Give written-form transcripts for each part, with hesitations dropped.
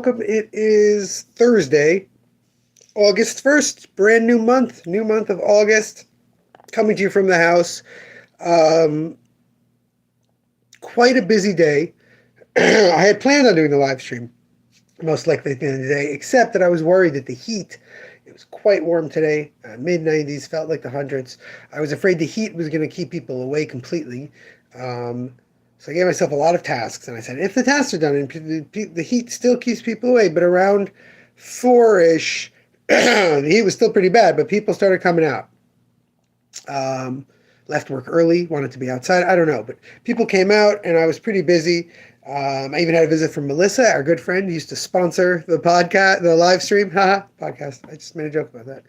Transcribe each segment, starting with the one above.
welcome. It is Thursday, August 1st, brand new month of August, coming to you from the house. Um, Quite a busy day. I had planned on doing the live stream, most likely at the end of the day, except that I was worried that the heat, it was quite warm today, mid 90s, felt like the hundreds. I was afraid the heat was going to keep people away completely. Um, so I gave myself a lot of tasks, and I said, if the tasks are done and the heat still keeps people away, but around 4-ish, the heat was still pretty bad, but people started coming out. Um, Left work early, wanted to be outside. I don't know, but people came out, and I was pretty busy. I even had a visit from Melissa, our good friend, who used to sponsor the podcast, the live stream. Haha, podcast. I just made a joke about that.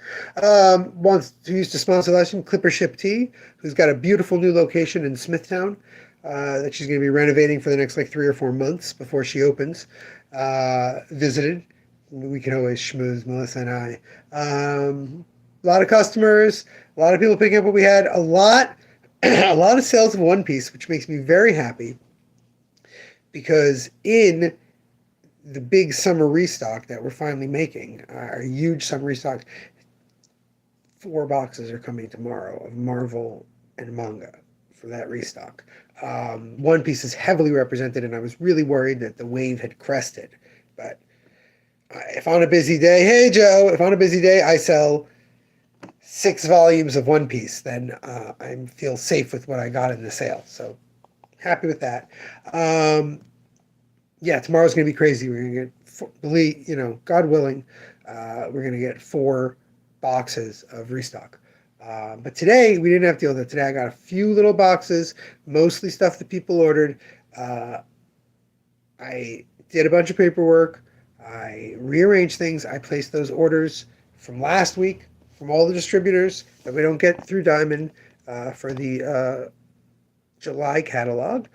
Who used to sponsor the live stream, Clipper Ship Tea, who's got a beautiful new location in Smithtown that she's going to be renovating for the next like 3 or 4 months before she opens. Visited. We can always schmooze, Melissa and I. A lot of customers, a lot of people picking up what we had, a lot of sales of One Piece, which makes me very happy because in the big summer restock that we're finally making, our huge summer restock, 4 boxes are coming tomorrow of Marvel and manga for that restock. One Piece is heavily represented, and I was really worried that the wave had crested. But if on a busy day, hey Joe, if on a busy day I sell 6 volumes of One Piece, then I feel safe with what I got in the sale. So happy with that. Yeah, tomorrow's going to be crazy. We're going to get, God willing, we're going to get 4 boxes of restock. But today, we didn't have to deal with it. Today, I got a few little boxes, mostly stuff that people ordered. I did a bunch of paperwork. I rearranged things. I placed those orders from last week from all the distributors that we don't get through Diamond for the July catalog.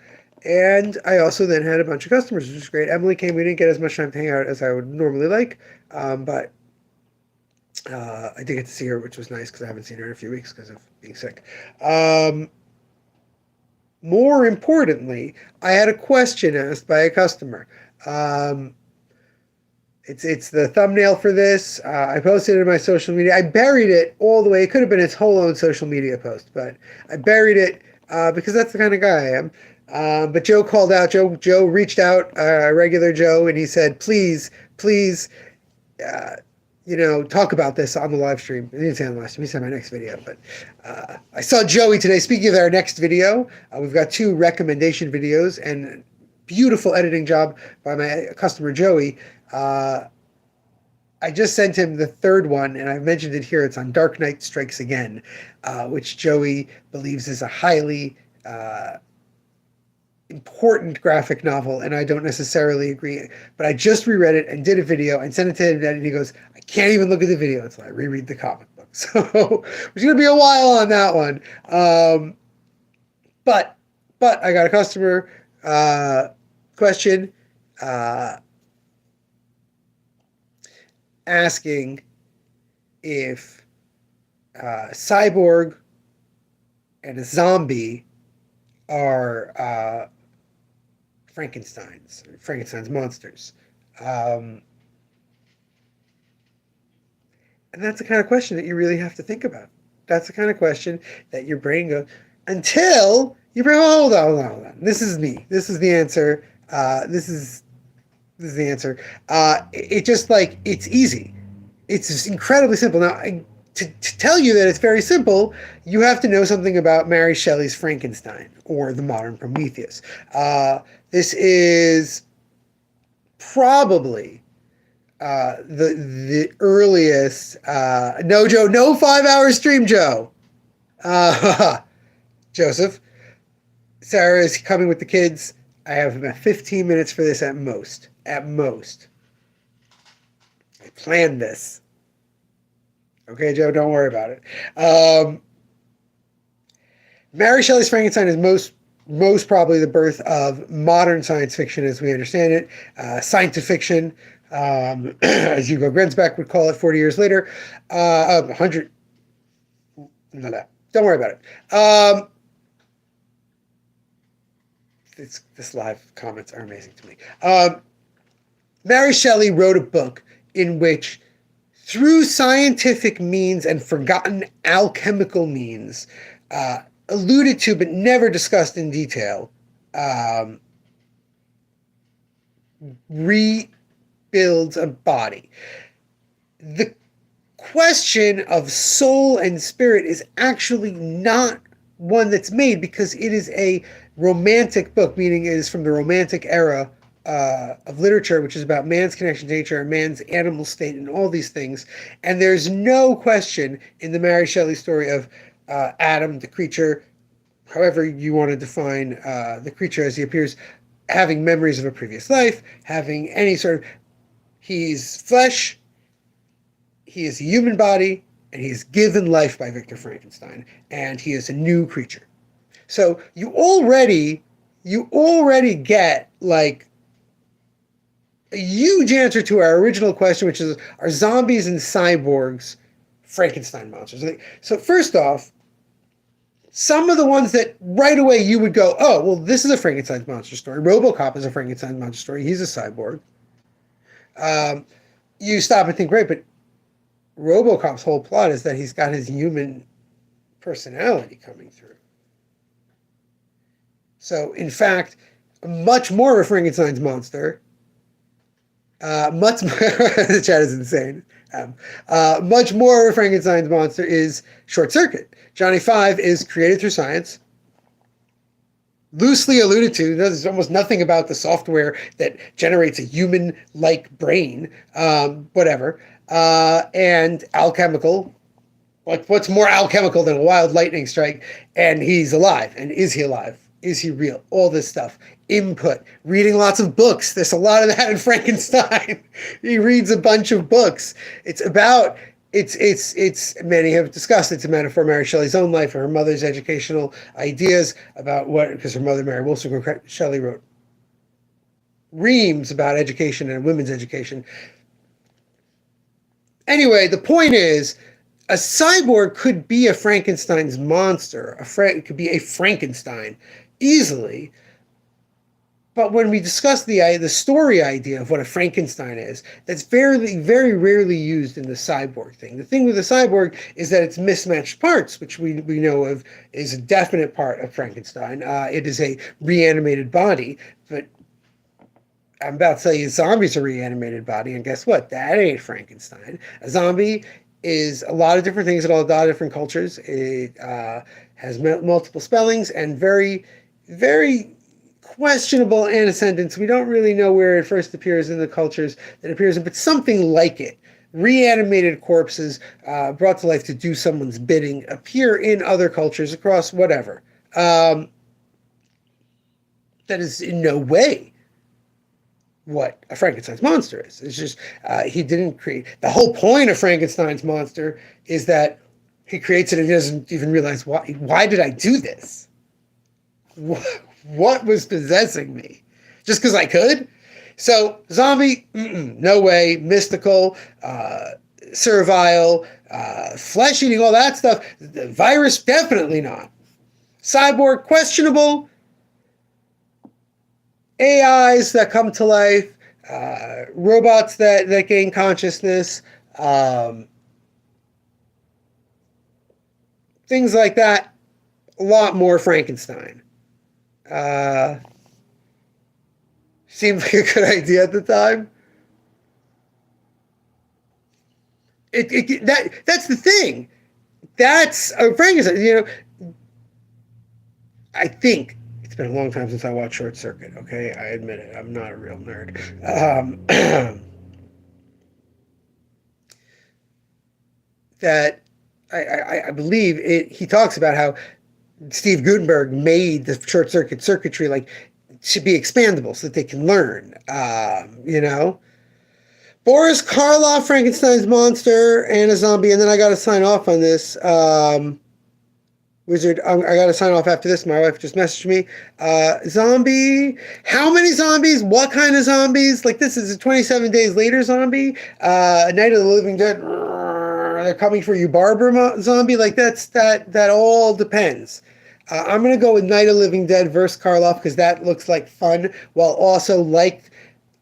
And I also then had a bunch of customers, which was great. Emily came. We didn't get as much time to hang out as I would normally like, but I did get to see her, which was nice because I haven't seen her in a few weeks because of being sick. More importantly, I had a question asked by a customer. It's the thumbnail for this. I posted it in my social media. I buried it all the way. It could have been its whole own social media post, but I buried it because that's the kind of guy I am. But Joe called out. Joe reached out, regular Joe, and he said, please, talk about this on the live stream. He didn't say on the live stream. He said my next video. But I saw Joey today. Speaking of our next video, we've got 2 recommendation videos and beautiful editing job by my customer Joey. I just sent him the 3rd one, and I mentioned it here. It's on Dark Knight Strikes Again, which Joey believes is a highly important graphic novel, and I don't necessarily agree. But I just reread it and did a video and sent it to him, and he goes, I can't even look at the video until I reread the comic book. So it's going to be a while on that one. But I got a customer question asking if Cyborg and a zombie are Frankenstein's monsters. And that's the kind of question that you really have to think about. That's the kind of question that your brain goes, until your brain, hold on. This is me. This is the answer. This is the answer. It's easy. It's just incredibly simple. Now, to tell you that it's very simple, you have to know something about Mary Shelley's Frankenstein or the modern Prometheus. This is probably the earliest. No, Joe, no 5-hour stream, Joe. Joseph, Sarah is coming with the kids. I have about 15 minutes for this at most. At most. I planned this. Okay, Joe, don't worry about it. Mary Shelley's Frankenstein is most probably the birth of modern science fiction as we understand it. Science fiction, as Hugo Gernsback would call it 40 years later. 100. No. Don't worry about it. This live comments are amazing to me. Mary Shelley wrote a book in which, through scientific means and forgotten alchemical means, alluded to but never discussed in detail, um, rebuilds a body. The question of soul and spirit is actually not one that's made because it is a romantic book, meaning it is from the romantic era of literature, which is about man's connection to nature and man's animal state and all these things. And there's no question in the Mary Shelley story of Adam, the creature, however you want to define the creature as he appears, having memories of a previous life, having any sort of, he's flesh, he is a human body, and he is given life by Victor Frankenstein, and he is a new creature. So you already get like a huge answer to our original question, which is, are zombies and cyborgs Frankenstein monsters? So first off, some of the ones that right away you would go, oh, well, this is a Frankenstein monster story. RoboCop is a Frankenstein monster story. He's a cyborg. You stop and think, great, but RoboCop's whole plot is that he's got his human personality coming through. So, in fact, much more of a Frankenstein's monster, much more, the chat is insane. Much more of a Frankenstein's monster is Short Circuit. Johnny Five is created through science, loosely alluded to. There's almost nothing about the software that generates a human-like brain, whatever. And alchemical. What's more alchemical than a wild lightning strike? And he's alive. And is he alive? Is he real? All this stuff. Input. Reading lots of books. There's a lot of that in Frankenstein. He reads a bunch of books. It's many have discussed it's a metaphor Mary Shelley's own life and her mother's educational ideas about what, because her mother, Mary Wollstonecraft Shelley, wrote reams about education and women's education. Anyway, the point is, a cyborg could be a Frankenstein's monster. It could be a Frankenstein easily. But when we discuss the story idea of what a Frankenstein is, that's very, very rarely used in the cyborg thing. The thing with the cyborg is that it's mismatched parts, which we know of is a definite part of Frankenstein. It is a reanimated body, but I'm about to tell you zombies are a reanimated body, and guess what? That ain't Frankenstein. A zombie is a lot of different things in a lot of different cultures. It has multiple spellings and very, very questionable antecedents. We don't really know where it first appears in the cultures that it appears in, but something like it. Reanimated corpses brought to life to do someone's bidding appear in other cultures across whatever. That is in no way what a Frankenstein's monster is. It's just he didn't create. The whole point of Frankenstein's monster is that he creates it and he doesn't even realize why. Why did I do this? What was possessing me? Just because I could? So zombie, no way. Mystical, servile, flesh eating, all that stuff. The virus, definitely not. Cyborg, questionable. AIs that come to life, robots that gain consciousness, things like that. A lot more Frankenstein. Seemed like a good idea at the time. That's the thing. That's Frankenstein. You know, I think. It's been a long time since I watched Short Circuit, okay? I admit it. I'm not a real nerd. That I believe it. He talks about how Steve Gutenberg made the short circuit circuitry like to be expandable so that they can learn. You know? Boris Karloff, Frankenstein's monster, and a zombie, and then I got to sign off on this. Wizard, I got to sign off after this. My wife just messaged me. Zombie. How many zombies? What kind of zombies? Like, this is a 27 Days Later zombie. Night of the Living Dead. They're coming for you, Barbara zombie. Like, that all depends. I'm going to go with Night of the Living Dead versus Karloff because that looks like fun, while also like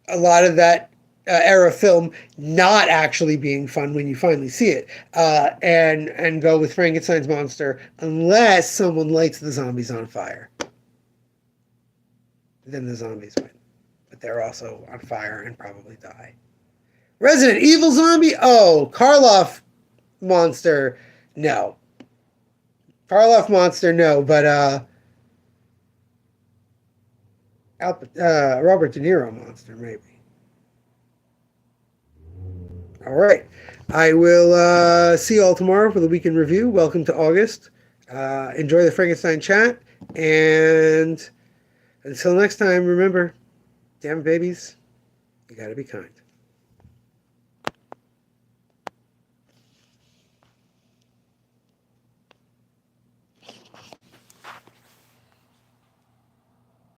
a lot of that era film not actually being fun when you finally see it, and go with Frankenstein's monster unless someone lights the zombies on fire. Then the zombies win, but they're also on fire and probably die. Resident Evil zombie? Oh, Karloff monster? No. Karloff monster? No, but Robert De Niro monster maybe. All right. I will see you all tomorrow for the weekend review. Welcome to August. Enjoy the Frankenstein chat. And until next time, remember, damn babies, you gotta be kind.